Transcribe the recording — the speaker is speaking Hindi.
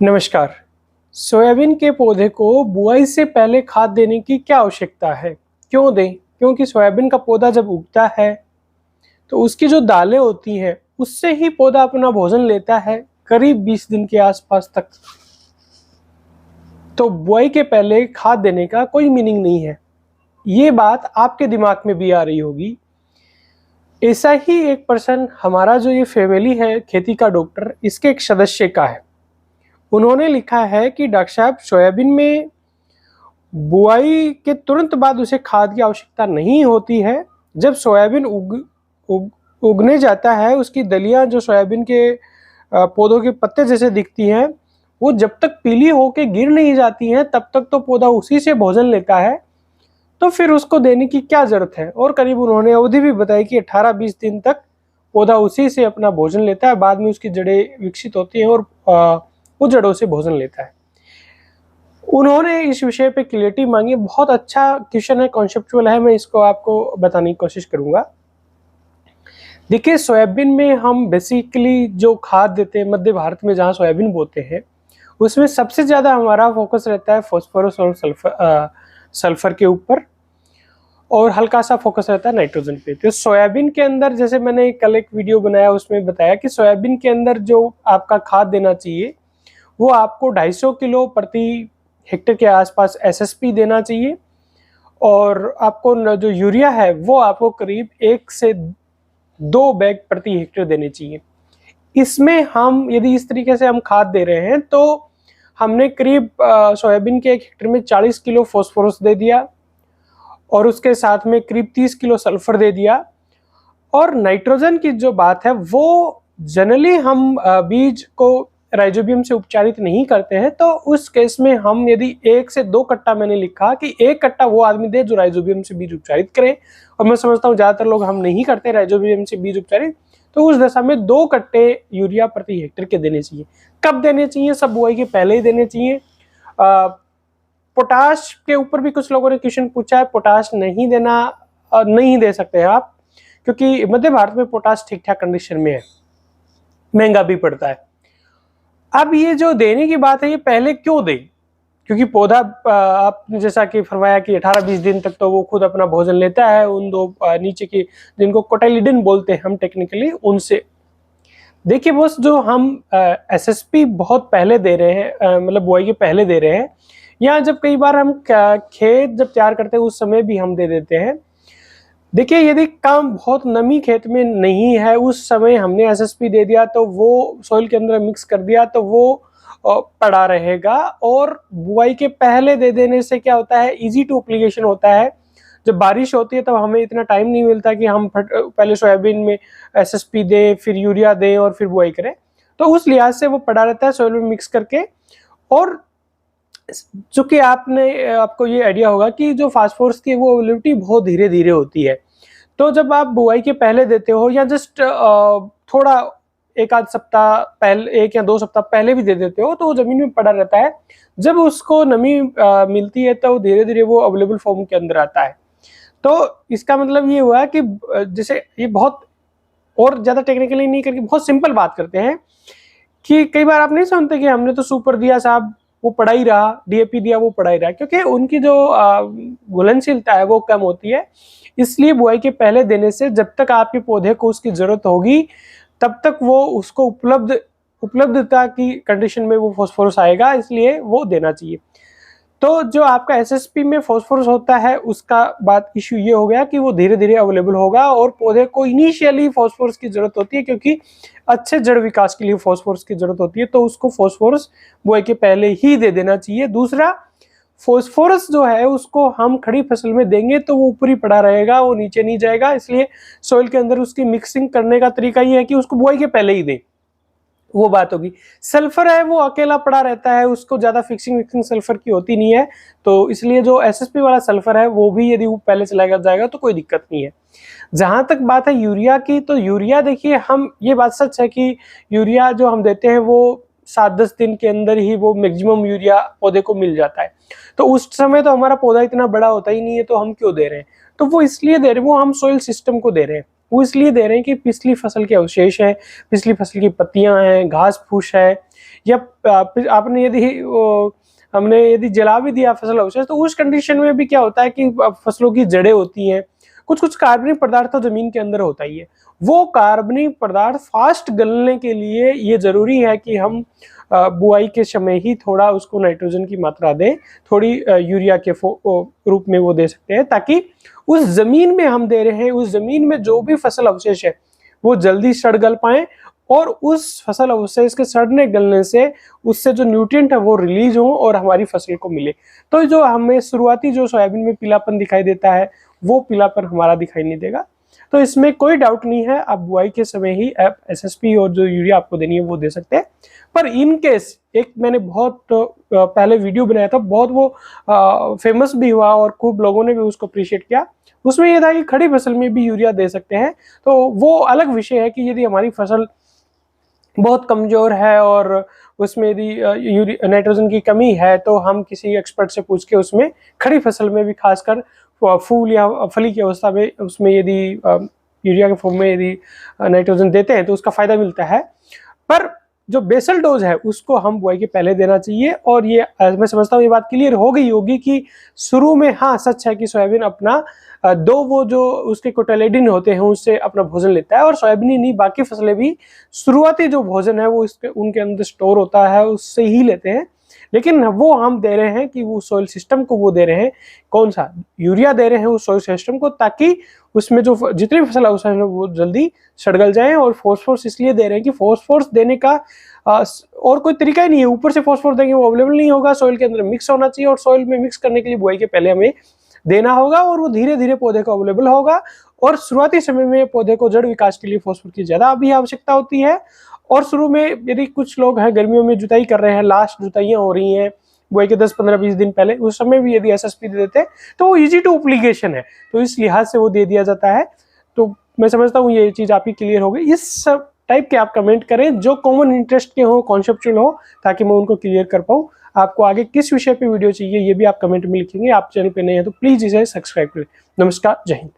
नमस्कार। सोयाबीन के पौधे को बुआई से पहले खाद देने की क्या आवश्यकता है? क्यों दें? क्योंकि सोयाबीन का पौधा जब उगता है, तो उसकी जो दालें होती हैं, उससे ही पौधा अपना भोजन लेता है, करीब 20 दिन के आसपास तक। तो बुआई के पहले खाद देने का कोई मीनिंग नहीं है। ये बात आपके दिमाग में भी आ रही होगी। ऐसा ही एक पर्सन हमारा जो ये फैमिली है, खेती का डॉक्टर, इसके एक सदस्य का है। उन्होंने लिखा है कि डॉक्टर साहब, सोयाबीन में बुआई के तुरंत बाद उसे खाद की आवश्यकता नहीं होती है। जब सोयाबीन उग उगने जाता है, उसकी दलियां जो सोयाबीन के पौधों के पत्ते जैसे दिखती हैं, वो जब तक पीली होके गिर नहीं जाती हैं, तब तक तो पौधा उसी से भोजन लेता है। तो फिर उसको देने की क्या जरूरत है? और करीब उन्होंने अवधि भी बताई कि 18-20 दिन तक पौधा उसी से अपना भोजन लेता है। बाद में उसकी जड़ें विकसित होती हैं और वो जड़ों से भोजन लेता है। उन्होंने इस विषय पे क्लैरिटी मांगी। बहुत अच्छा क्वेश्चन है, कॉन्सेप्चुअल है। मैं इसको आपको बताने की कोशिश करूंगा। देखिए, सोयाबीन में हम बेसिकली जो खाद देते हैं, मध्य भारत में जहाँ सोयाबीन बोते हैं, उसमें सबसे ज़्यादा हमारा फोकस रहता है फॉस्फोरस और सल्फर के ऊपर, और हल्का सा फोकस रहता है नाइट्रोजन पे। तो सोयाबीन के अंदर, जैसे मैंने कल एक वीडियो बनाया, उसमें बताया कि सोयाबीन के अंदर जो आपका खाद देना चाहिए, वो आपको 250 किलो प्रति हेक्टेयर के आसपास एसएसपी देना चाहिए। और आपको जो यूरिया है, वो आपको करीब 1 से 2 बैग प्रति हेक्टेयर देने चाहिए। इसमें हम यदि इस तरीके से हम खाद दे रहे हैं, तो हमने करीब सोयाबीन के 1 हेक्टेयर में 40 किलो फॉस्फोरस दे दिया, और उसके साथ में करीब 30 किलो सल्फर दे दिया। और नाइट्रोजन की जो बात है, वो जनरली हम बीज को राइजोबियम से उपचारित नहीं करते हैं। तो उस केस में हम यदि 1 से 2 कट्टा, मैंने लिखा कि 1 कट्टा वो आदमी दे जो राइजोबियम से बीज उपचारित करे, और मैं समझता हूँ ज्यादातर लोग हम नहीं करते राइजोबियम से बीज उपचारित। तो उस दशा में 2 कट्टे यूरिया प्रति हेक्टेयर के देने चाहिए। कब देने चाहिए? सब बुआई के पहले ही देने चाहिए। पोटाश के ऊपर भी कुछ लोगों ने क्वेश्चन पूछा है। पोटाश नहीं देना, नहीं दे सकते हैं आप, क्योंकि मध्य भारत में पोटाश ठीक ठाक कंडीशन में है, महंगा भी पड़ता है। अब ये जो देने की बात है, ये पहले क्यों दें? क्योंकि पौधा, आपने जैसा कि फरमाया कि 18-20 दिन तक तो वो खुद अपना भोजन लेता है उन दो नीचे की, जिनको कोटाइलिडन बोलते हैं हम टेक्निकली, उनसे। देखिए बॉस, जो हम एसएसपी बहुत पहले दे रहे हैं, मतलब बुआई के पहले दे रहे हैं, या जब कई बार हम खेत जब तैयार करते हैं, उस समय भी हम दे देते हैं। देखिए, यदि काम बहुत नमी खेत में नहीं है, उस समय हमने एसएसपी दे दिया, तो वो सॉइल के अंदर मिक्स कर दिया, तो वो पड़ा रहेगा। और बुआई के पहले दे देने से क्या होता है, इजी टू एप्लीकेशन होता है। जब बारिश होती है, तब हमें इतना टाइम नहीं मिलता कि हम पहले सोयाबीन में एसएसपी दें, फिर यूरिया दें, और फिर बुआई करें। तो उस लिहाज से वो पड़ा रहता है सॉइल में मिक्स करके। और चूंकि आपको ये आइडिया होगा कि जो फास्फोरस की वो अवेलेबिलिटी बहुत धीरे धीरे होती है। तो जब आप बुआई के पहले देते हो, या जस्ट थोड़ा 1 आध सप्ताह पहले, 1 या 2 सप्ताह पहले भी दे देते हो, तो वो जमीन में पड़ा रहता है। जब उसको नमी मिलती है, तो धीरे धीरे वो अवेलेबल फॉर्म के अंदर आता है। तो इसका मतलब ये हुआ कि जैसे ये बहुत और ज्यादा टेक्निकली नहीं करके बहुत सिंपल बात करते हैं, कि कई बार आप नहीं सुनते कि हमने तो सुपर दिया साहब, वो पड़ा ही रहा, डीएपी दिया, वो पड़ा ही रहा, क्योंकि उनकी जो घुलनशीलता है वो कम होती है। इसलिए बुआई के पहले देने से जब तक आपके पौधे को उसकी जरूरत होगी, तब तक वो उसको उपलब्धता की कंडीशन में वो फॉस्फोरस आएगा, इसलिए वो देना चाहिए। तो जो आपका एसएसपी में फॉस्फोरस होता है, उसका बात इशू ये हो गया कि वो धीरे धीरे अवेलेबल होगा, और पौधे को इनिशियली फॉस्फोरस की जरूरत होती है, क्योंकि अच्छे जड़ विकास के लिए फॉस्फोरस की जरूरत होती है। तो उसको फॉस्फोरस बुआई के पहले ही दे देना चाहिए। दूसरा, फॉस्फोरस जो है उसको हम खड़ी फसल में देंगे, तो वो ऊपर ही पड़ा रहेगा, वो नीचे नहीं जाएगा। इसलिए सॉइल के अंदर उसकी मिक्सिंग करने का तरीका ये है कि उसको बुआई के पहले ही दें। वो बात होगी। सल्फर है, वो अकेला पड़ा रहता है, उसको ज्यादा फिक्सिंग सल्फर की होती नहीं है। तो इसलिए जो एसएसपी वाला सल्फर है, वो भी यदि वो पहले चला जाएगा तो कोई दिक्कत नहीं है। जहां तक बात है यूरिया की, तो यूरिया देखिए, हम ये बात सच है कि यूरिया जो हम देते हैं, वो 7-10 दिन के अंदर ही वो मैक्सिमम यूरिया पौधे को मिल जाता है। तो उस समय तो हमारा पौधा इतना बड़ा होता ही नहीं है, तो हम क्यों दे रहे हैं? तो वो इसलिए दे रहे हैं, वो हम सोइल सिस्टम को दे रहे हैं। वो इसलिए दे रहे हैं कि पिछली फसल के अवशेष हैं, पिछली फसल की पत्तियां हैं, घास फूस है, या आपने यदि हमने यदि जला भी दिया फसल अवशेष, तो उस कंडीशन में भी क्या होता है कि फसलों की जड़ें होती हैं, कुछ कुछ कार्बनिक पदार्थ तो जमीन के अंदर होता ही है। वो कार्बनिक पदार्थ फास्ट गलने के लिए ये जरूरी है कि हम बुआई के समय ही थोड़ा उसको नाइट्रोजन की मात्रा दें, थोड़ी यूरिया के रूप में वो दे सकते हैं, ताकि उस जमीन में हम दे रहे हैं, उस जमीन में जो भी फसल अवशेष है वो जल्दी सड़ गल पाए, और उस फसल अवशेष के सड़ने गलने से उससे जो न्यूट्रिएंट है वो रिलीज हो और हमारी फसल को मिले। तो जो हमें शुरुआती जो सोयाबीन में पीलापन दिखाई देता है, वो पीलापन हमारा दिखाई नहीं देगा। तो इसमें कोई डाउट नहीं है, आप बुआई के समय ही आप एसएसपी और जो यूरिया आपको देनी है वो दे सकते हैं। पर इन केस एक मैंने बहुत पहले वीडियो बनाया था, बहुत वो फेमस भी हुआ और खूब लोगों ने भी उसको अप्रिशिएट किया। उसमें यह था कि खड़ी फसल में भी यूरिया दे सकते हैं। तो वो अलग विषय है कि यदि हमारी फसल बहुत कमजोर है और उसमें यदि नाइट्रोजन की कमी है, तो हम किसी एक्सपर्ट से पूछ के उसमें खड़ी फसल में भी, खासकर फूल या फली की अवस्था में, उसमें यदि यूरिया के फॉर्म में यदि नाइट्रोजन देते हैं तो उसका फायदा मिलता है। पर जो बेसल डोज है उसको हम बुआई के पहले देना चाहिए। और ये मैं समझता हूँ ये बात क्लियर हो गई होगी कि शुरू में, हाँ सच है कि सोयाबीन अपना दो वो जो उसके कोटालेडिन होते हैं उससे अपना भोजन लेता है, और सोयाबीन ही नहीं बाकी फसलें भी शुरुआती जो भोजन है वो उनके अंदर स्टोर होता है, उससे ही लेते हैं। लेकिन वो हम दे रहे हैं कि वो सॉइल सिस्टम को वो दे रहे हैं, कौन सा यूरिया दे रहे हैं उस सॉइल सिस्टम को, ताकि उसमें जो जितनी फसल अवशेष है वो जल्दी सड़गल जाए। और फॉस्फोरस इसलिए दे रहे हैं कि फॉस्फोरस देने का और कोई तरीका ही नहीं है, ऊपर से फॉस्फोरस देंगे वो अवेलेबल नहीं होगा, सॉइल के अंदर मिक्स होना चाहिए, और सॉइल में मिक्स करने के लिए बुआई के पहले हमें देना होगा, और वो धीरे धीरे पौधे को अवेलेबल होगा। और शुरुआती समय में पौधे को जड़ विकास के लिए फॉस्फोरस की ज्यादा भी आवश्यकता होती है। और शुरू में यदि कुछ लोग हैं गर्मियों में जुताई कर रहे हैं, लास्ट जुताइयां हो रही हैं बुआई के 10-15-20 दिन पहले, उस समय भी यदि एसएसपी दे देते हैं तो वो इजी टू एप्लीकेशन है, तो इस लिहाज से वो दे दिया जाता है। तो मैं समझता हूँ ये चीज आपकी क्लियर हो गई। इस सब टाइप के आप कमेंट करें जो कॉमन इंटरेस्ट के हो, कॉन्सेप्चुअल हो, ताकि मैं उनको क्लियर कर पाऊँ। आपको आगे किस विषय पे वीडियो चाहिए ये भी आप कमेंट में लिखेंगे। आप चैनल पे नए हैं तो प्लीज इसे सब्सक्राइब करें। नमस्कार, जय हिंद।